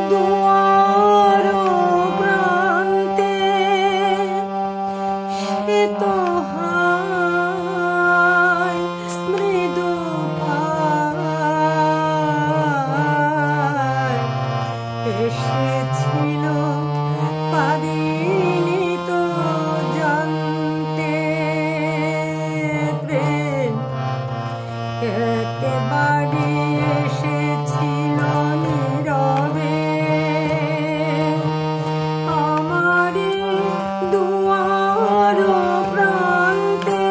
দুয়ার প্রান্তে সে তো হায় মৃদু পায় এসেছিল পারিনি তো জানতে প্রেম একেবারে এসেছিল নীরবে আমারই দুয়ার প্রান্তে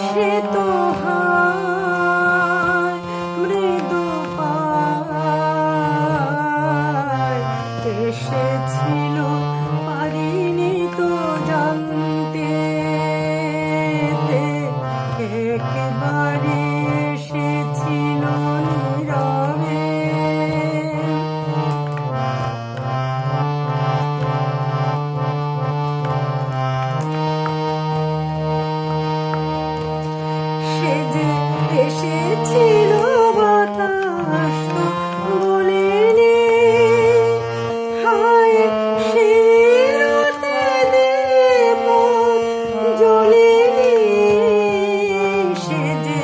সে তো হায় মৃদু পায় এসেছিল পারিনি তো জানতে একেবারে এসেছিল নীরবে সে যে এসেছিল বাতাস তো বলেনি হায় শিরতে দীপ জ্বলেনি সে যে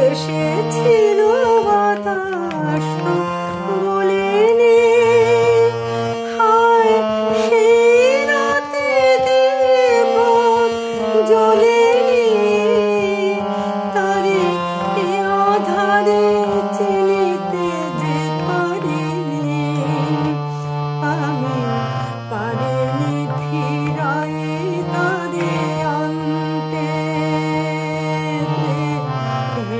এসেছিল বাতাস তো বলেনি হায় শিরতে দীপ জ্বলেনি তারে এ আধারে চিনিতে যে পারিনি আমি পারিনি ফিরাই তারে আনতে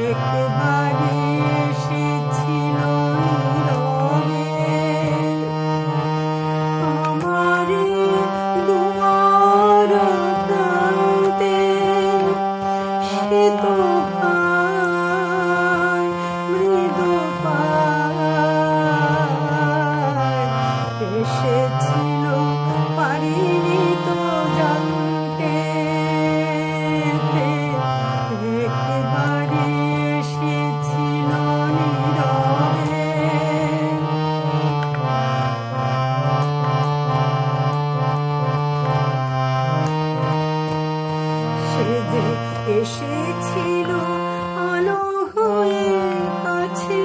একেবারে এসেছিল নীরবে আমারই দুয়ার প্রান্তে সে তো হায় মৃদু পায় এসেছিল পারিনি তো জানতে একেবারে এসেছিল নীরবে সে যে এসেছিল আলো হয়ে কাছে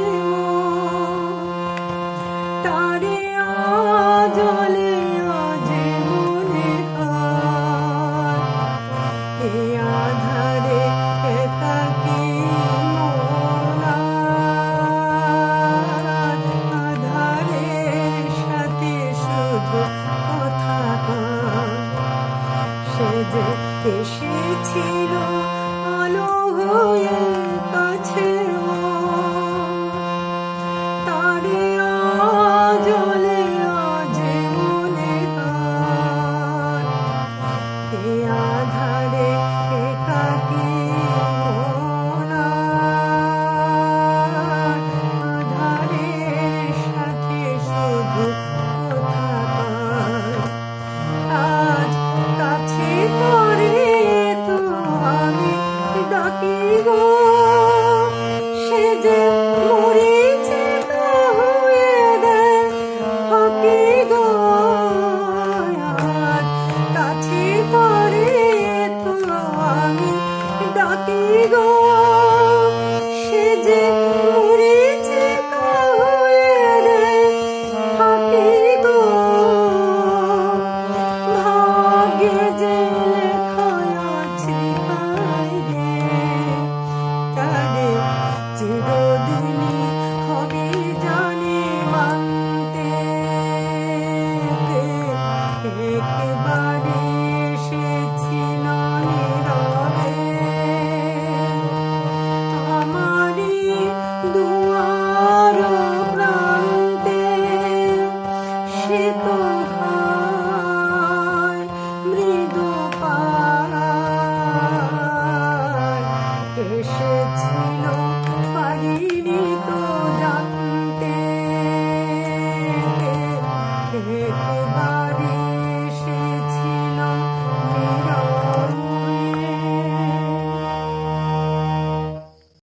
তারে আজলে আজে মনে হয় এ আধারে একাকী মন আধারের সাথে শুধু কথা কয় সে যে এসেছিল আলো হয়ে কাছে তারে আজলে আজে মনে হয় এ আধারে একাকী মন আধারের সাথে শুধু কথা কয় আজ কাছে করে তো আমি ডাকি গো সে যে মরিছে হয়ে দেয় ফাঁকি গো আজ কাছে করে তো আমি ডাকি গো সে যে মরিছে হয়ে দেয় ফাঁকি গো ভাগ্যে যে লেখা আছে বাইরে তারে চিরদিনই হবে জানে মানতে একেবারে এসেছিল নীরবে আমারই দুয়ার প্রান্তে সে তো হায় মৃদু পায় এসেছিল পারিনি তো জানতে একেবারে